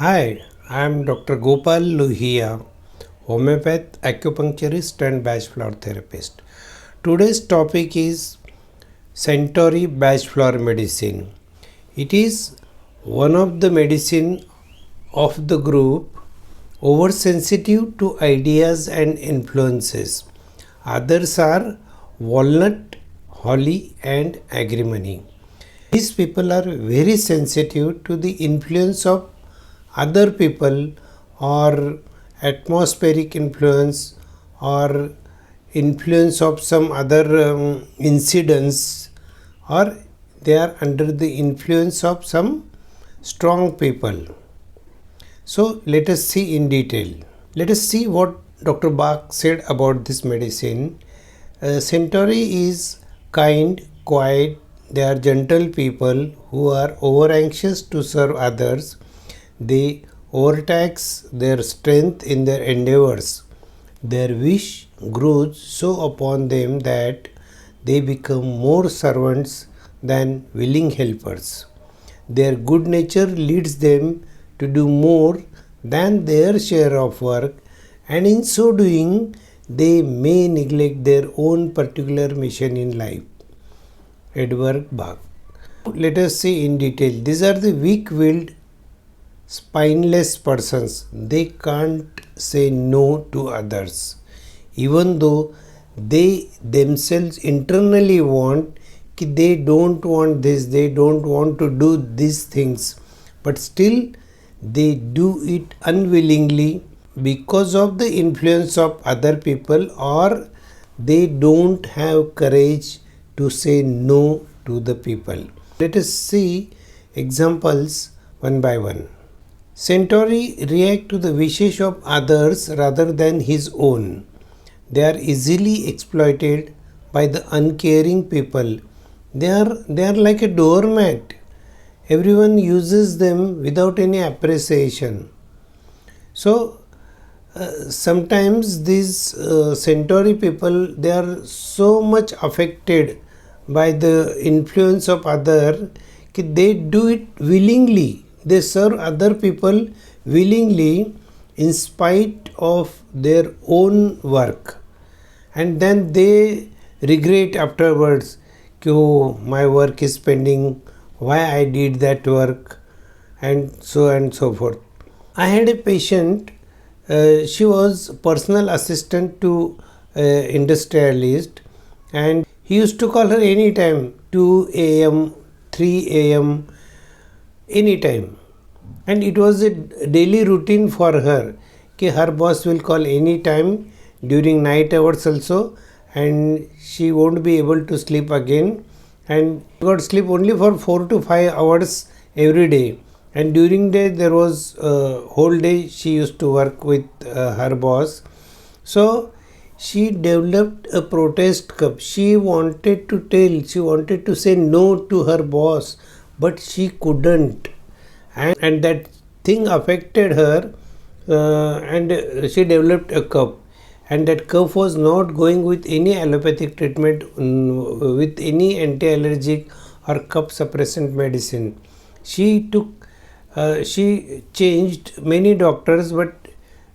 Hi, I am Dr. Gopal Lohiya, homeopath, acupuncturist and Bachflower therapist. Today's topic is Centaury Bachflower medicine. It is one of the medicine of the group oversensitive to ideas and influences. Others are walnut, holly and agrimony. These people are very sensitive to the influence of other people or atmospheric influence or influence of some other incidents, or they are under the influence of some strong people. So let us see in detail. Let us see what Dr. Bach said about this medicine. Centaury is kind, quiet. They are gentle people who are over anxious to serve others. They overtax their strength in their endeavors. Their wish grows so upon them that they become more servants than willing helpers. Their good nature leads them to do more than their share of work, and in so doing, they may neglect their own particular mission in life. Edward Bach. Let us see in detail. These are the weak-willed, spineless persons. They can't say no to others, even though they themselves internally want that they don't want this, they don't want to do these things, but still they do it unwillingly because of the influence of other people, or they don't have courage to say no to the people. Let us see examples one by one. Centaury react to the wishes of others rather than his own. They are easily exploited by the uncaring people. They are like a doormat. Everyone uses them without any appreciation. So sometimes these Centaury people, they are so much affected by the influence of other that they do it willingly. They serve other people willingly in spite of their own work, and then they regret afterwards, oh, my work is pending, why I did that work, and so forth. I had a patient, she was personal assistant to industrialist, and he used to call her anytime, 2 a.m., 3 a.m., anytime. And it was a daily routine for her that her boss will call anytime during night hours also, and she won't be able to sleep again, and got sleep only for 4 to 5 hours every day, and during day there was whole day she used to work with her boss. So she developed a protest cup. She wanted to say no to her boss, but she couldn't, and that thing affected her, and she developed a cough, and that cough was not going with any allopathic treatment, with any anti-allergic or cough suppressant medicine. She changed many doctors, but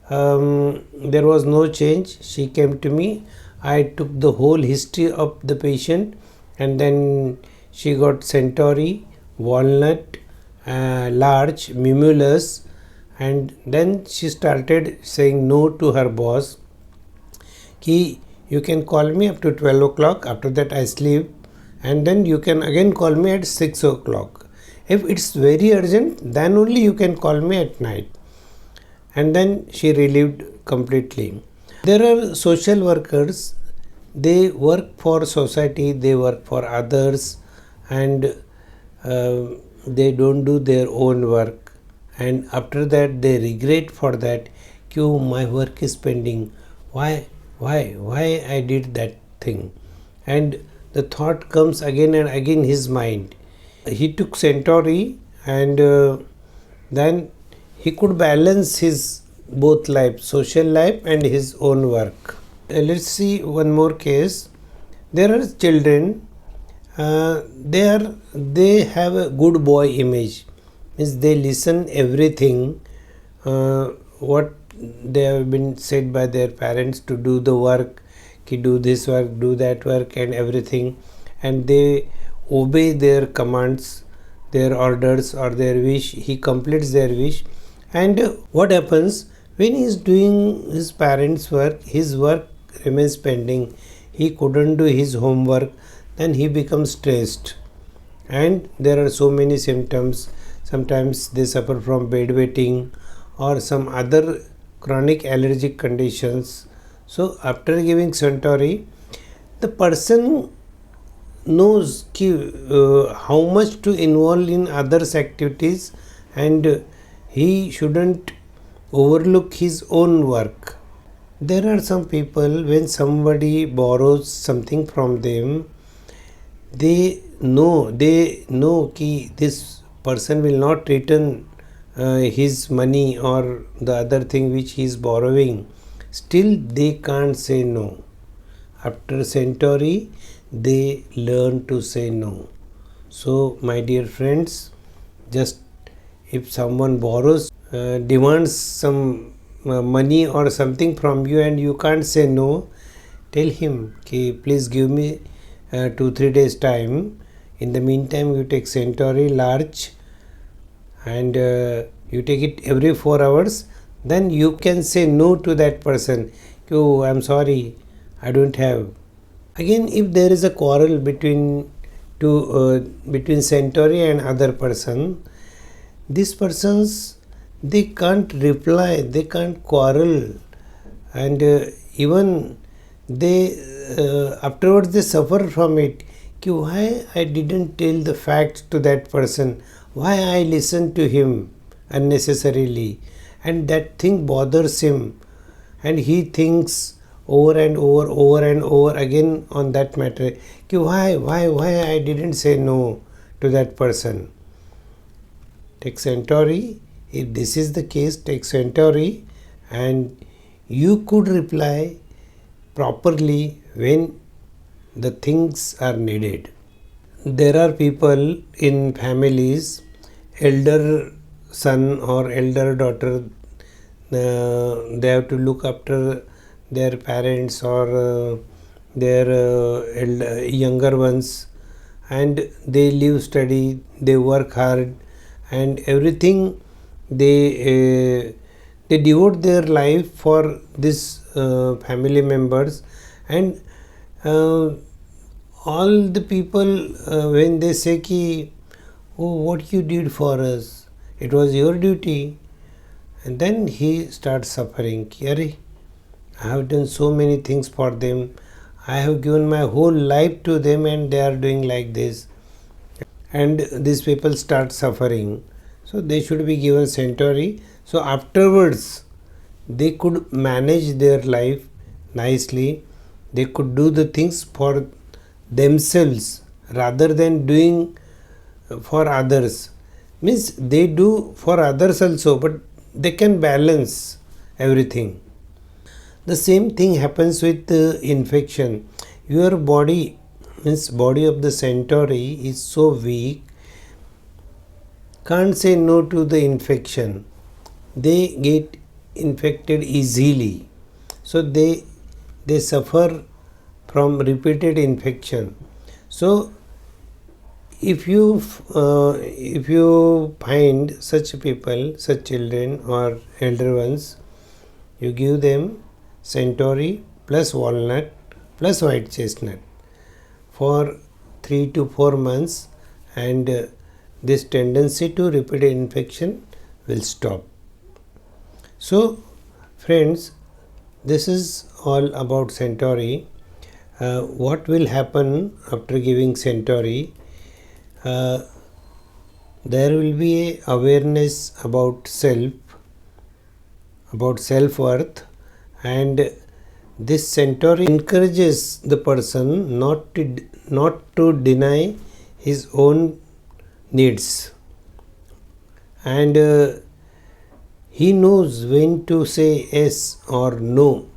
there was no change. She came to me. I took the whole history of the patient, and then she got Centaury, walnut, large, mimulus, and then she started saying no to her boss. You can call me up to 12 o'clock, after that I sleep, and then you can again call me at 6 o'clock. If it's very urgent, then only you can call me at night. And then she relieved completely. There are social workers, they work for society, they work for others, and they don't do their own work, and after that they regret for that. Oh, my work is pending, why I did that thing, and the thought comes again and again in his mind. He took Centaury, and then he could balance his both life, social life and his own work. Let's see one more case. There are children, they have a good boy image, means they listen everything what they have been said by their parents to do the work, ki do this work, do that work and everything, and they obey their commands, their orders or their wish. He completes their wish. And what happens when he is doing his parents' work, his work remains pending, he couldn't do his homework, then he becomes stressed, and there are so many symptoms. Sometimes they suffer from bedwetting or some other chronic allergic conditions. So after giving Centaury, the person knows how much to involve in others activities, and he shouldn't overlook his own work. There are some people, when somebody borrows something from them, they know ki this person will not return his money or the other thing which he is borrowing. Still they can't say no. After Centaury, they learn to say no. So my dear friends, just if someone borrows, demands some money or something from you and you can't say no, tell him ki please give me 2-3 days time. In the meantime, you take Centaury large and you take it every 4 hours. Then you can say no to that person. Oh, I'm sorry, I don't have. Again, if there is a quarrel between Centaury and other person, these persons, they can't reply, they can't quarrel, and even they afterwards they suffer from it. Why I didn't tell the facts to that person, why I listened to him unnecessarily, and that thing bothers him, and he thinks over and over again on that matter. Why I didn't say no to that person. Take Centaury. If this is the case, take Centaury, and you could reply properly when the things are needed. There are people in families, elder son or elder daughter, they have to look after their parents or their younger ones, and they live study, they work hard and everything. They devote their life for this family members, and all the people when they say ki, oh, what you did for us, it was your duty, and then he starts suffering. I have done so many things for them, I have given my whole life to them, and they are doing like this, and these people start suffering. So they should be given Centaury. So afterwards they could manage their life nicely. They could do the things for themselves rather than doing for others. Means they do for others also, but they can balance everything. The same thing happens with infection. Your body, means body of the Centaury is so weak, can't say no to the infection. They get infected easily, so they suffer from repeated infection. So if you find such people, such children or elder ones, you give them Centaury plus walnut plus white chestnut for 3 to 4 months, and this tendency to repeated infection will stop. So friends, this is all about Centaury. What will happen after giving Centaury? There will be a awareness about self-worth, and this Centaury encourages the person not to deny his own needs, and he knows when to say yes or no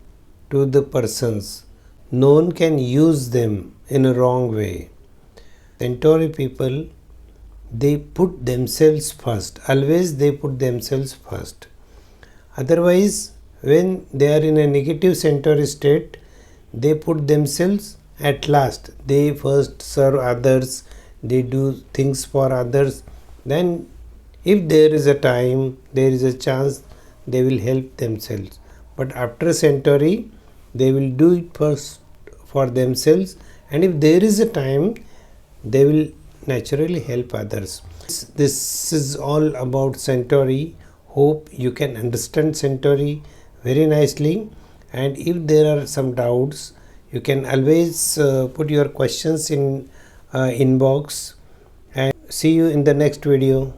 to the persons. No one can use them in a wrong way. Centaury people, they put themselves first. Always they put themselves first. Otherwise, when they are in a negative Centauri state, they put themselves at last. They first serve others, they do things for others, then if there is a time, there is a chance, they will help themselves. But after Centauri, they will do it first for themselves, and if there is a time, they will naturally help others. This is all about Centaury. Hope you can understand Centaury very nicely, and if there are some doubts, you can always put your questions in inbox, and see you in the next video.